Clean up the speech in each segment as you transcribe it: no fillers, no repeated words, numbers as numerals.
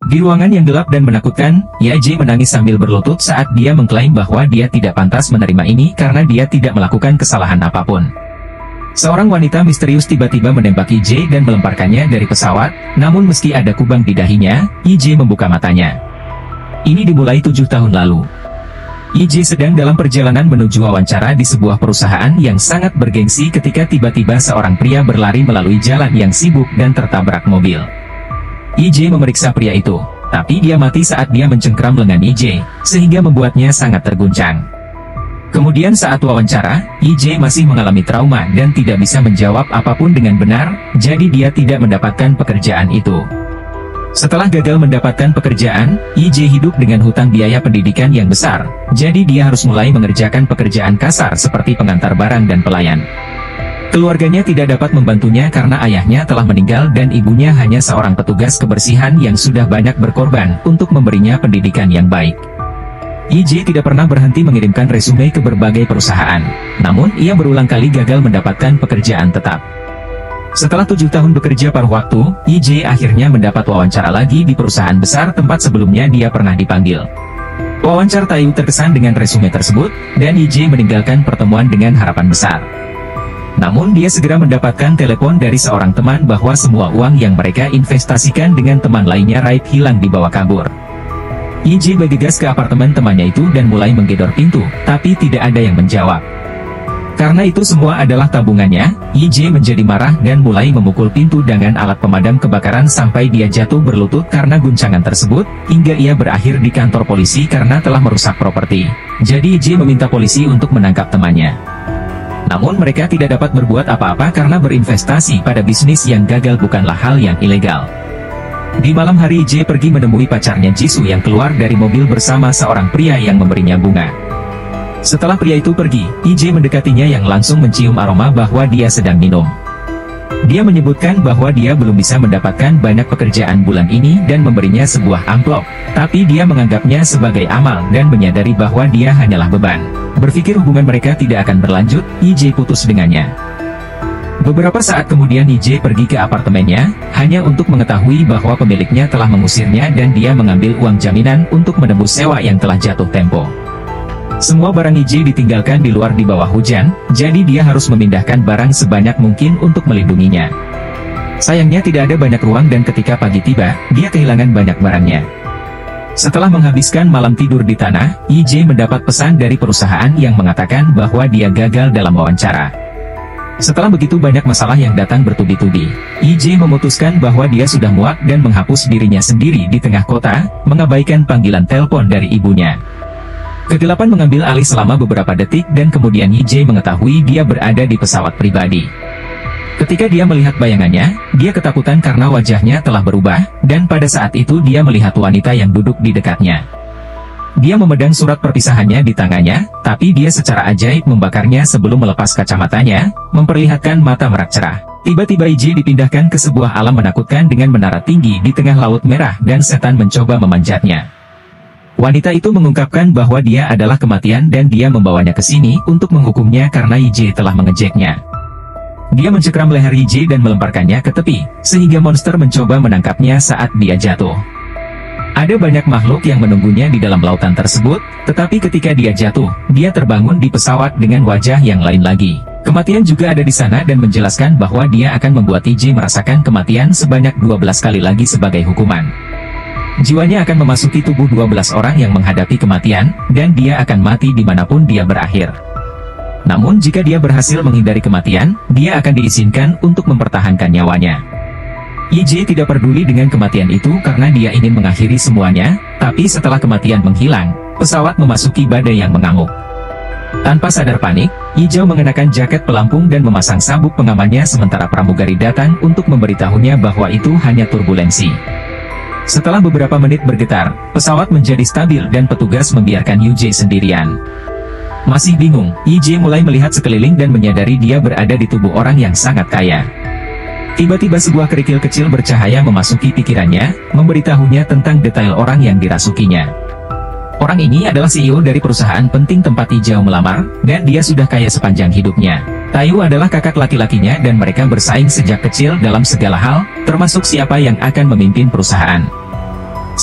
Di ruangan yang gelap dan menakutkan, Ye menangis sambil berlutut saat dia mengklaim bahwa dia tidak pantas menerima ini karena dia tidak melakukan kesalahan apapun. Seorang wanita misterius tiba-tiba menembaki Ye dan melemparkannya dari pesawat, namun meski ada kubang di dahinya, Ye membuka matanya. Ini dimulai 7 tahun lalu. Ye sedang dalam perjalanan menuju wawancara di sebuah perusahaan yang sangat bergengsi ketika tiba-tiba seorang pria berlari melalui jalan yang sibuk dan tertabrak mobil. Ye memeriksa pria itu, tapi dia mati saat dia mencengkram lengan Ye, sehingga membuatnya sangat terguncang. Kemudian saat wawancara, Ye masih mengalami trauma dan tidak bisa menjawab apapun dengan benar, jadi dia tidak mendapatkan pekerjaan itu. Setelah gagal mendapatkan pekerjaan, Ye hidup dengan hutang biaya pendidikan yang besar, jadi dia harus mulai mengerjakan pekerjaan kasar seperti pengantar barang dan pelayan. Keluarganya tidak dapat membantunya karena ayahnya telah meninggal dan ibunya hanya seorang petugas kebersihan yang sudah banyak berkorban untuk memberinya pendidikan yang baik. Ye tidak pernah berhenti mengirimkan resume ke berbagai perusahaan, namun ia berulang kali gagal mendapatkan pekerjaan tetap. Setelah 7 tahun bekerja paruh waktu, Ye akhirnya mendapat wawancara lagi di perusahaan besar tempat sebelumnya dia pernah dipanggil. Wawancara Tayu terkesan dengan resume tersebut, dan Ye meninggalkan pertemuan dengan harapan besar. Namun dia segera mendapatkan telepon dari seorang teman bahwa semua uang yang mereka investasikan dengan teman lainnya Raib hilang dibawa kabur. Ye bergegas ke apartemen temannya itu dan mulai menggedor pintu, tapi tidak ada yang menjawab. Karena itu semua adalah tabungannya, Ye menjadi marah dan mulai memukul pintu dengan alat pemadam kebakaran sampai dia jatuh berlutut karena guncangan tersebut, hingga ia berakhir di kantor polisi karena telah merusak properti. Jadi Ye meminta polisi untuk menangkap temannya. Namun mereka tidak dapat berbuat apa-apa karena berinvestasi pada bisnis yang gagal bukanlah hal yang ilegal. Di malam hari Ye pergi menemui pacarnya Jisoo yang keluar dari mobil bersama seorang pria yang memberinya bunga. Setelah pria itu pergi, Ye mendekatinya yang langsung mencium aroma bahwa dia sedang minum. Dia menyebutkan bahwa dia belum bisa mendapatkan banyak pekerjaan bulan ini dan memberinya sebuah amplop, tapi dia menganggapnya sebagai amal dan menyadari bahwa dia hanyalah beban. Berpikir hubungan mereka tidak akan berlanjut, Ye putus dengannya. Beberapa saat kemudian Ye pergi ke apartemennya, hanya untuk mengetahui bahwa pemiliknya telah mengusirnya dan dia mengambil uang jaminan untuk menebus sewa yang telah jatuh tempo. Semua barang Ye ditinggalkan di luar di bawah hujan, jadi dia harus memindahkan barang sebanyak mungkin untuk melindunginya. Sayangnya tidak ada banyak ruang dan ketika pagi tiba, dia kehilangan banyak barangnya. Setelah menghabiskan malam tidur di tanah, Ye mendapat pesan dari perusahaan yang mengatakan bahwa dia gagal dalam wawancara. Setelah begitu banyak masalah yang datang bertubi-tubi, Ye memutuskan bahwa dia sudah muak dan menghapus dirinya sendiri di tengah kota, mengabaikan panggilan telepon dari ibunya. Kegelapan mengambil alih selama beberapa detik dan kemudian Ye mengetahui dia berada di pesawat pribadi. Ketika dia melihat bayangannya, dia ketakutan karena wajahnya telah berubah, dan pada saat itu dia melihat wanita yang duduk di dekatnya. Dia memegang surat perpisahannya di tangannya, tapi dia secara ajaib membakarnya sebelum melepas kacamatanya, memperlihatkan mata merak cerah. Tiba-tiba Ye dipindahkan ke sebuah alam menakutkan dengan menara tinggi di tengah laut merah dan setan mencoba memanjatnya. Wanita itu mengungkapkan bahwa dia adalah kematian dan dia membawanya ke sini untuk menghukumnya karena Ye telah mengejeknya. Dia mencekram leher Ye dan melemparkannya ke tepi, sehingga monster mencoba menangkapnya saat dia jatuh. Ada banyak makhluk yang menunggunya di dalam lautan tersebut, tetapi ketika dia jatuh, dia terbangun di pesawat dengan wajah yang lain lagi. Kematian juga ada di sana dan menjelaskan bahwa dia akan membuat Ye merasakan kematian sebanyak 12 kali lagi sebagai hukuman. Jiwanya akan memasuki tubuh 12 orang yang menghadapi kematian, dan dia akan mati dimanapun dia berakhir. Namun jika dia berhasil menghindari kematian, dia akan diizinkan untuk mempertahankan nyawanya. Ye tidak peduli dengan kematian itu karena dia ingin mengakhiri semuanya, tapi setelah kematian menghilang, pesawat memasuki badai yang mengamuk. Tanpa sadar panik, Ye mengenakan jaket pelampung dan memasang sabuk pengamannya sementara pramugari datang untuk memberitahunya bahwa itu hanya turbulensi. Setelah beberapa menit bergetar, pesawat menjadi stabil dan petugas membiarkan Ye sendirian. Masih bingung, Ye mulai melihat sekeliling dan menyadari dia berada di tubuh orang yang sangat kaya. Tiba-tiba sebuah kerikil kecil bercahaya memasuki pikirannya, memberitahunya tentang detail orang yang dirasukinya. Orang ini adalah CEO dari perusahaan penting tempat Ye melamar, dan dia sudah kaya sepanjang hidupnya. Tayu adalah kakak laki-lakinya dan mereka bersaing sejak kecil dalam segala hal, termasuk siapa yang akan memimpin perusahaan.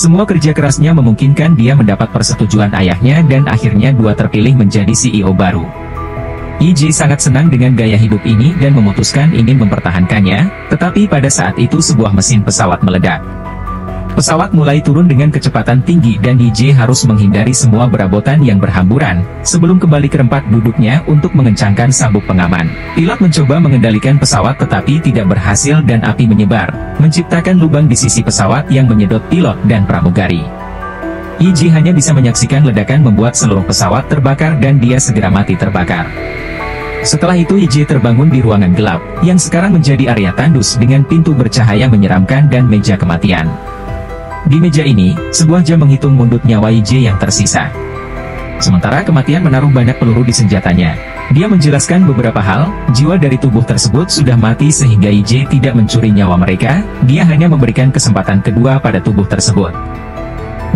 Semua kerja kerasnya memungkinkan dia mendapat persetujuan ayahnya dan akhirnya dua terpilih menjadi CEO baru. IJ sangat senang dengan gaya hidup ini dan memutuskan ingin mempertahankannya, tetapi pada saat itu sebuah mesin pesawat meledak. Pesawat mulai turun dengan kecepatan tinggi dan IJ harus menghindari semua berabotan yang berhamburan, sebelum kembali ke tempat duduknya untuk mengencangkan sabuk pengaman. Pilot mencoba mengendalikan pesawat tetapi tidak berhasil dan api menyebar, menciptakan lubang di sisi pesawat yang menyedot pilot dan pramugari. IJ hanya bisa menyaksikan ledakan membuat seluruh pesawat terbakar dan dia segera mati terbakar. Setelah itu IJ terbangun di ruangan gelap, yang sekarang menjadi area tandus dengan pintu bercahaya menyeramkan dan meja kematian. Di meja ini, sebuah jam menghitung mundur nyawa IJ yang tersisa. Sementara kematian menaruh banyak peluru di senjatanya. Dia menjelaskan beberapa hal, jiwa dari tubuh tersebut sudah mati sehingga IJ tidak mencuri nyawa mereka, dia hanya memberikan kesempatan kedua pada tubuh tersebut.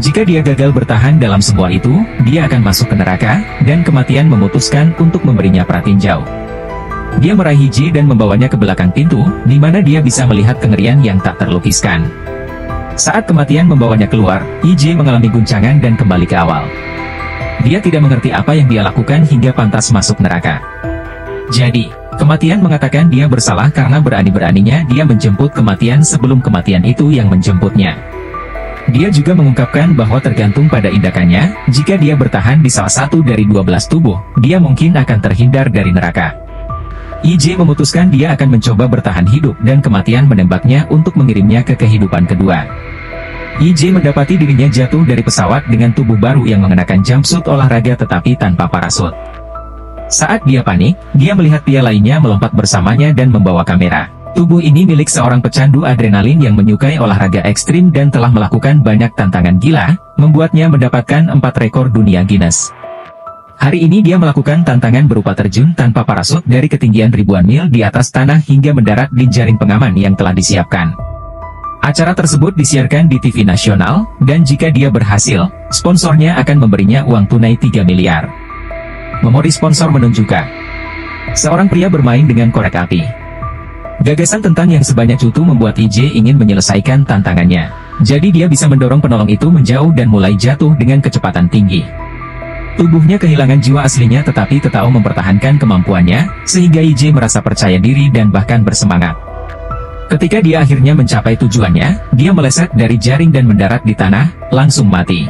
Jika dia gagal bertahan dalam semua itu, dia akan masuk ke neraka, dan kematian memutuskan untuk memberinya pratinjau. Dia meraih IJ dan membawanya ke belakang pintu, di mana dia bisa melihat kengerian yang tak terlukiskan. Saat kematian membawanya keluar, IJ mengalami guncangan dan kembali ke awal. Dia tidak mengerti apa yang dia lakukan hingga pantas masuk neraka. Jadi, kematian mengatakan dia bersalah karena berani-beraninya dia menjemput kematian sebelum kematian itu yang menjemputnya. Dia juga mengungkapkan bahwa tergantung pada tindakannya, jika dia bertahan di salah satu dari 12 tubuh, dia mungkin akan terhindar dari neraka. IJ memutuskan dia akan mencoba bertahan hidup dan kematian menembaknya untuk mengirimnya ke kehidupan kedua. IJ mendapati dirinya jatuh dari pesawat dengan tubuh baru yang mengenakan jumpsuit olahraga tetapi tanpa parasut. Saat dia panik, dia melihat pria lainnya melompat bersamanya dan membawa kamera. Tubuh ini milik seorang pecandu adrenalin yang menyukai olahraga ekstrim dan telah melakukan banyak tantangan gila, membuatnya mendapatkan 4 rekor dunia Guinness. Hari ini dia melakukan tantangan berupa terjun tanpa parasut dari ketinggian ribuan mil di atas tanah hingga mendarat di jaring pengaman yang telah disiapkan. Acara tersebut disiarkan di TV nasional, dan jika dia berhasil, sponsornya akan memberinya uang tunai 3 miliar. Memori sponsor menunjukkan seorang pria bermain dengan korek api. Gagasan tentang yang sebanyak itu membuat IJ ingin menyelesaikan tantangannya. Jadi dia bisa mendorong penolong itu menjauh dan mulai jatuh dengan kecepatan tinggi. Tubuhnya kehilangan jiwa aslinya tetapi tetap mempertahankan kemampuannya, sehingga IJ merasa percaya diri dan bahkan bersemangat. Ketika dia akhirnya mencapai tujuannya, dia meleset dari jaring dan mendarat di tanah, langsung mati.